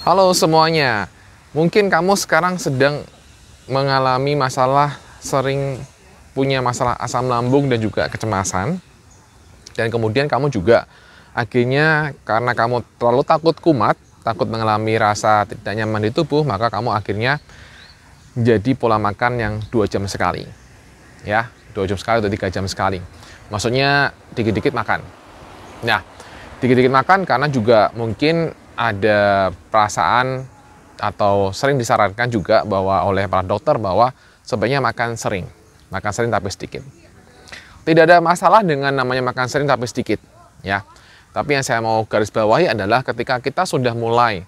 Halo semuanya, mungkin kamu sekarang sedang mengalami masalah, sering punya masalah asam lambung dan juga kecemasan. Dan kemudian kamu juga akhirnya karena kamu terlalu takut kumat, takut mengalami rasa tidak nyaman di tubuh, maka kamu akhirnya jadi pola makan yang 2 jam sekali. Ya, 2 jam sekali atau 3 jam sekali. Maksudnya dikit-dikit makan. Nah, dikit-dikit makan karena juga mungkin ada perasaan atau sering disarankan juga bahwa oleh para dokter bahwa sebaiknya makan sering tapi sedikit. Tidak ada masalah dengan namanya makan sering tapi sedikit, ya. Tapi yang saya mau garis bawahi adalah ketika kita sudah mulai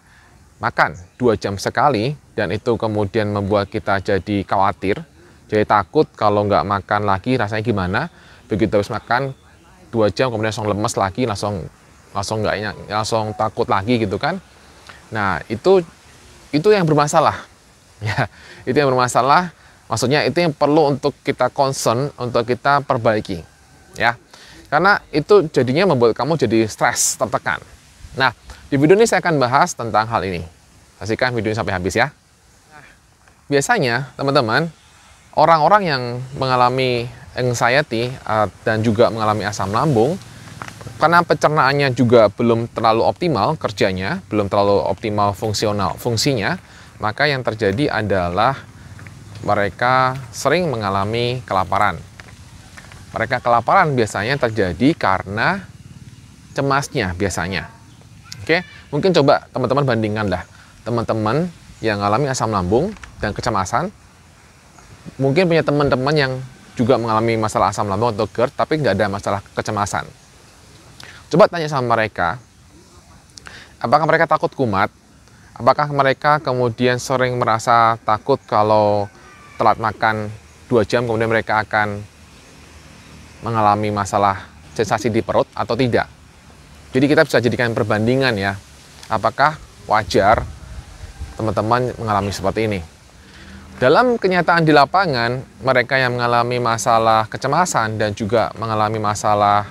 makan 2 jam sekali dan itu kemudian membuat kita jadi khawatir, jadi takut kalau nggak makan lagi rasanya gimana. Begitu habis makan 2 jam kemudian langsung lemes lagi, langsung takut lagi gitu kan. Nah, itu yang bermasalah. Ya, itu yang bermasalah. Maksudnya itu yang perlu untuk kita concern, untuk kita perbaiki. Ya. Karena itu jadinya membuat kamu jadi stres, tertekan. Nah, di video ini saya akan bahas tentang hal ini. Saksikan video ini sampai habis ya. Biasanya, teman-teman, orang-orang yang mengalami anxiety dan juga mengalami asam lambung, karena pencernaannya juga belum terlalu optimal kerjanya, belum terlalu optimal fungsinya, maka yang terjadi adalah mereka sering mengalami kelaparan. Mereka kelaparan biasanya terjadi karena cemasnya biasanya. Oke, mungkin coba teman-teman bandingkanlah teman-teman yang mengalami asam lambung dan kecemasan, mungkin punya teman-teman yang juga mengalami masalah asam lambung atau GERD, tapi nggak ada masalah kecemasan. Coba tanya sama mereka, apakah mereka takut kumat? Apakah mereka kemudian sering merasa takut kalau telat makan 2 jam kemudian mereka akan mengalami masalah sensasi di perut atau tidak? Jadi kita bisa jadikan perbandingan ya. Apakah wajar teman-teman mengalami seperti ini? Dalam kenyataan di lapangan, mereka yang mengalami masalah kecemasan dan juga mengalami masalah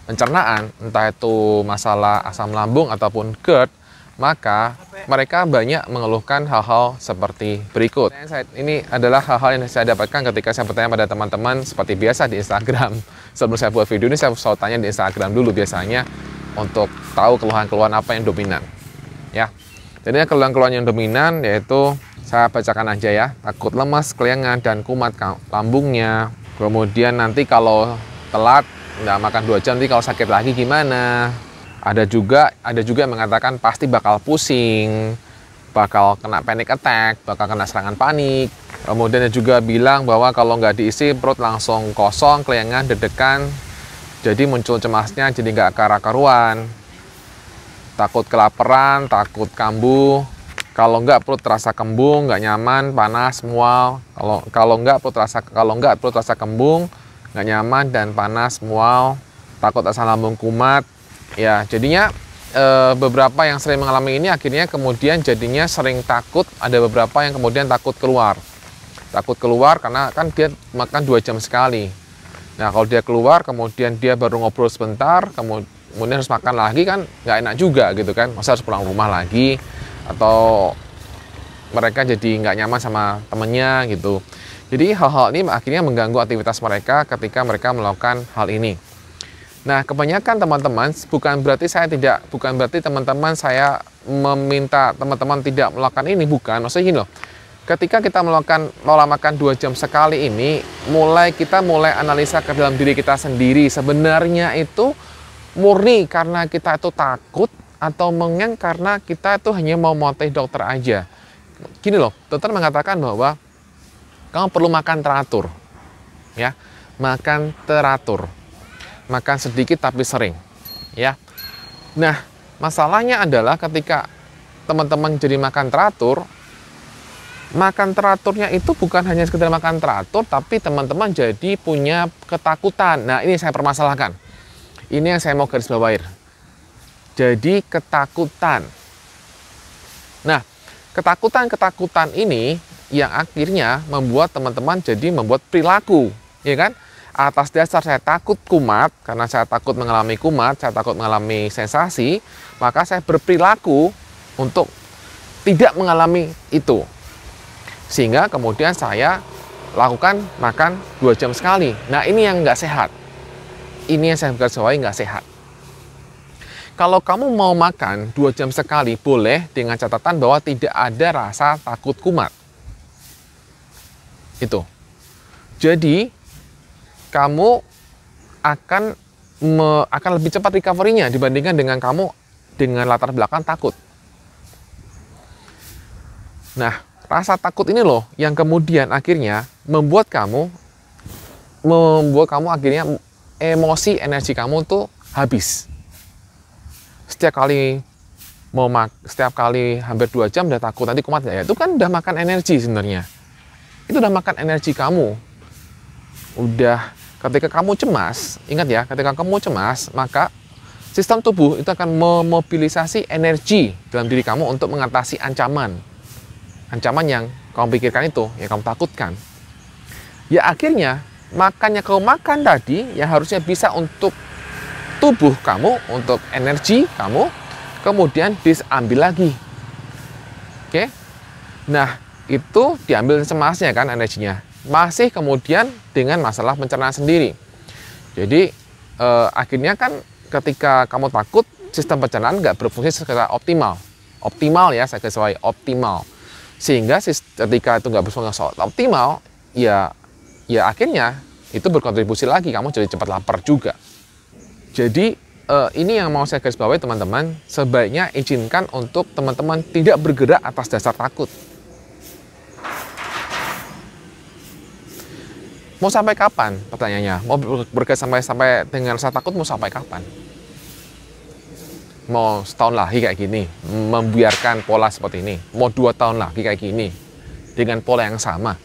pencernaan, entah itu masalah asam lambung ataupun GERD, maka mereka banyak mengeluhkan hal-hal seperti berikut. Ini adalah hal-hal yang saya dapatkan ketika saya bertanya pada teman-teman seperti biasa di Instagram. Sebelum saya buat video ini, saya selalu tanya di Instagram dulu biasanya untuk tahu keluhan-keluhan apa yang dominan. Ya, jadi keluhan-keluhan yang dominan yaitu saya bacakan aja ya: takut lemas, keliangan, dan kumat lambungnya. Kemudian nanti kalau telat nggak makan 2 jam, nanti kalau sakit lagi gimana? Ada juga yang mengatakan pasti bakal pusing, bakal kena panic attack, bakal kena serangan panik. Kemudian juga bilang bahwa kalau nggak diisi perut langsung kosong, keliangan, deg-degan, jadi muncul cemasnya, jadi nggak karu-karuan. Takut kelaparan, takut kambuh. Kalau nggak perut terasa kembung, nggak nyaman, panas, mual. Kalau nggak perut terasa kembung, nggak nyaman dan panas, mual, takut asam lambung kumat. Ya, jadinya beberapa yang sering mengalami ini akhirnya kemudian jadinya sering takut. Ada beberapa yang kemudian takut keluar karena kan dia makan 2 jam sekali. Nah, kalau dia keluar kemudian dia baru ngobrol sebentar, kemudian harus makan lagi kan nggak enak juga gitu kan. Masa harus pulang rumah lagi, atau mereka jadi nggak nyaman sama temennya gitu. Jadi hal-hal ini akhirnya mengganggu aktivitas mereka ketika mereka melakukan hal ini. Nah, kebanyakan teman-teman, bukan berarti teman-teman saya meminta teman-teman tidak melakukan ini, bukan. Maksudnya gini loh, ketika kita melakukan pola makan 2 jam sekali ini, kita mulai analisa ke dalam diri kita sendiri. Sebenarnya itu murni karena kita itu takut atau mungkin karena kita itu hanya mau motivasi dokter aja. Gini loh, dokter mengatakan bahwa kamu perlu makan teratur, ya, makan teratur, makan sedikit tapi sering, ya. Nah, masalahnya adalah ketika teman-teman jadi makan teraturnya itu bukan hanya sekedar makan teratur, tapi teman-teman jadi punya ketakutan. Nah, ini saya permasalahkan. Ini yang saya mau garis bawahi. Jadi ketakutan. Nah, ketakutan ini yang akhirnya membuat teman-teman jadi membuat perilaku, ya kan? Atas dasar saya takut kumat, karena saya takut mengalami kumat, saya takut mengalami sensasi, maka saya berperilaku untuk tidak mengalami itu. Sehingga kemudian saya lakukan makan 2 jam sekali. Nah, ini yang nggak sehat. Ini yang saya garis bawahi nggak sehat. Kalau kamu mau makan 2 jam sekali, boleh dengan catatan bahwa tidak ada rasa takut kumat. Itu. Jadi, kamu akan lebih cepat recovery-nya dibandingkan dengan kamu dengan latar belakang takut. Nah, rasa takut ini loh yang kemudian akhirnya membuat kamu akhirnya emosi, energi kamu tuh habis. Setiap kali hampir 2 jam udah takut nanti kumat ya, itu kan udah makan energi sebenarnya. Itu udah makan energi kamu. Udah, ketika kamu cemas, ingat ya, ketika kamu cemas, maka sistem tubuh itu akan memobilisasi energi dalam diri kamu untuk mengatasi ancaman yang kamu pikirkan itu, yang kamu takutkan. Ya akhirnya, makannya kamu makan tadi, yang harusnya bisa untuk tubuh kamu, untuk energi kamu, kemudian diambil lagi. Oke? Nah, itu diambil cemasnya kan energinya. Masih kemudian dengan masalah pencernaan sendiri. Jadi, akhirnya kan ketika kamu takut, sistem pencernaan nggak berfungsi secara optimal. Optimal ya, saya sesuai optimal. Sehingga ketika itu nggak berfungsi optimal, ya akhirnya itu berkontribusi lagi, kamu jadi cepat lapar juga. Jadi ini yang mau saya garis bawahi teman-teman, sebaiknya izinkan untuk teman-teman tidak bergerak atas dasar takut. Mau sampai kapan? Pertanyaannya, mau bergerak sampai dengan rasa takut mau sampai kapan? Mau setahun lagi kayak gini, membiarkan pola seperti ini. Mau 2 tahun lagi kayak gini, dengan pola yang sama.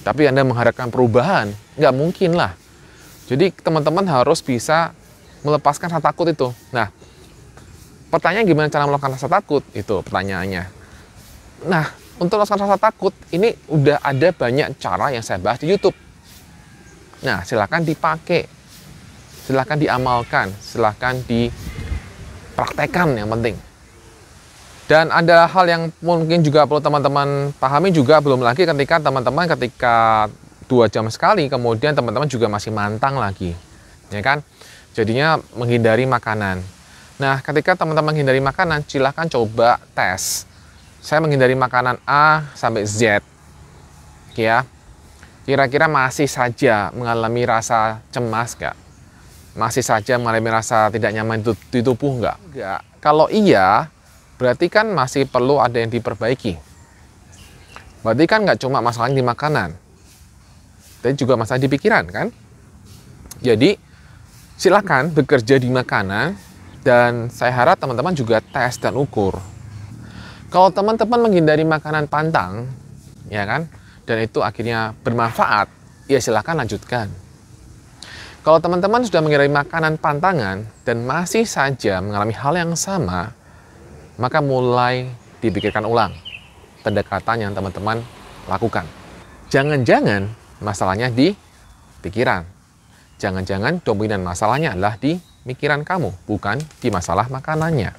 Tapi Anda mengharapkan perubahan, nggak mungkin lah. Jadi teman-teman harus bisa melepaskan rasa takut itu. Nah, pertanyaan gimana cara melakukan rasa takut? Itu pertanyaannya. Nah, untuk melakukan rasa takut, ini udah ada banyak cara yang saya bahas di YouTube. Nah, silakan dipakai. Silakan diamalkan, silakan dipraktekkan yang penting. Dan ada hal yang mungkin juga perlu teman-teman pahami juga, belum lagi ketika 2 jam sekali, kemudian teman-teman juga masih mantang lagi, ya kan? Jadinya menghindari makanan. Nah, ketika teman-teman menghindari makanan, silakan coba tes. Saya menghindari makanan A sampai Z, ya. Kira-kira masih saja mengalami rasa cemas nggak? Masih saja mengalami rasa tidak nyaman di tubuh nggak? Nggak. Kalau iya, berarti kan masih perlu ada yang diperbaiki. Berarti kan nggak cuma masalahnya di makanan, tapi juga masalah di pikiran kan? Jadi, silakan bekerja di makanan, dan saya harap teman-teman juga tes dan ukur. Kalau teman-teman menghindari makanan pantang, ya kan, dan itu akhirnya bermanfaat, ya silakan lanjutkan. Kalau teman-teman sudah menghindari makanan pantangan dan masih saja mengalami hal yang sama, maka mulai dipikirkan ulang pendekatan yang teman-teman lakukan. Jangan-jangan masalahnya di pikiran. Jangan-jangan dominan masalahnya adalah di pikiran kamu, bukan di masalah makanannya.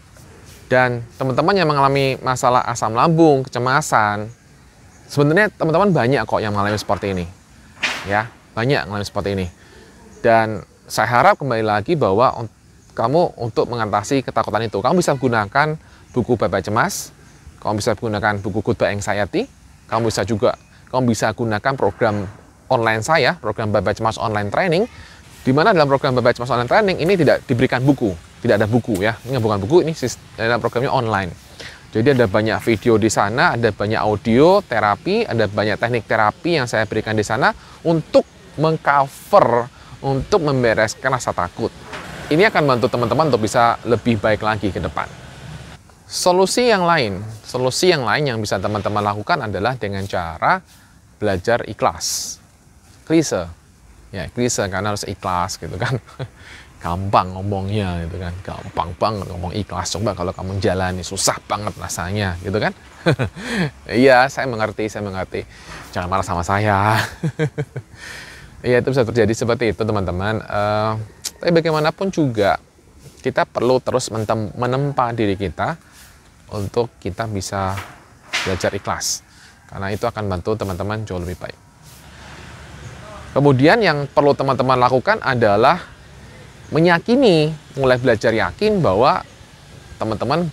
Dan teman-teman yang mengalami masalah asam lambung, kecemasan, sebenarnya teman-teman banyak kok yang mengalami seperti ini. Ya, banyak mengalami seperti ini. Dan saya harap kembali lagi bahwa kamu untuk mengatasi ketakutan itu, kamu bisa gunakan buku Bye Bye Cemas, kamu bisa gunakan buku Goodbye Anxiety, kamu bisa gunakan program online saya, program Bye Bye Cemas Online Training, di mana dalam program Bye Bye Cemas Online Training ini tidak diberikan buku, tidak ada buku ya, ini bukan buku, ini programnya online. Jadi ada banyak video di sana, ada banyak audio terapi, ada banyak teknik terapi yang saya berikan di sana untuk mengcover, untuk membereskan rasa takut. Ini akan membantu teman-teman untuk bisa lebih baik lagi ke depan. Solusi yang lain yang bisa teman-teman lakukan adalah dengan cara belajar ikhlas. Klise. Ya, klise karena harus ikhlas gitu kan. Gampang ngomongnya gitu kan. Gampang banget ngomong ikhlas. Coba kalau kamu jalani, susah banget rasanya gitu kan. Iya, saya mengerti. Jangan marah sama saya. Iya, itu bisa terjadi seperti itu teman-teman. Tapi bagaimanapun juga kita perlu terus menempa diri kita untuk kita bisa belajar ikhlas. Karena itu akan bantu teman-teman jauh lebih baik. Kemudian yang perlu teman-teman lakukan adalah meyakini, mulai belajar yakin bahwa teman-teman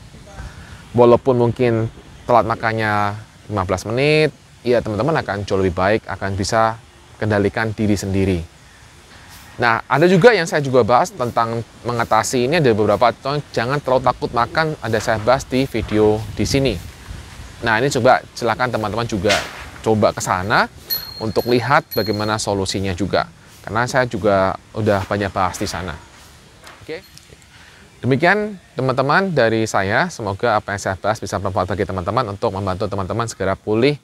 walaupun mungkin telat makannya 15 menit, ya teman-teman akan jauh lebih baik, akan bisa kendalikan diri sendiri. Nah, ada juga yang saya juga bahas tentang mengatasi ini, ada beberapa contoh, jangan terlalu takut makan, ada saya bahas di video di sini. Nah, ini coba silakan teman-teman juga coba ke sana untuk lihat bagaimana solusinya juga. Karena saya juga udah banyak bahas di sana. Oke. Demikian teman-teman dari saya, semoga apa yang saya bahas bisa bermanfaat bagi teman-teman untuk membantu teman-teman segera pulih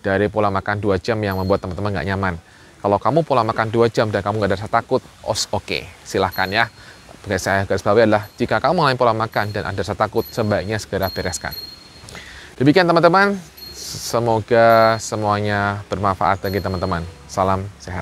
dari pola makan 2 jam yang membuat teman-teman nggak nyaman. Kalau kamu pola makan 2 jam dan kamu nggak ada rasa takut, oke, silahkan ya. Bagi saya garis bawahi adalah, jika kamu mengalami pola makan dan ada rasa takut, sebaiknya segera bereskan. Demikian teman-teman, semoga semuanya bermanfaat bagi teman-teman. Salam sehat.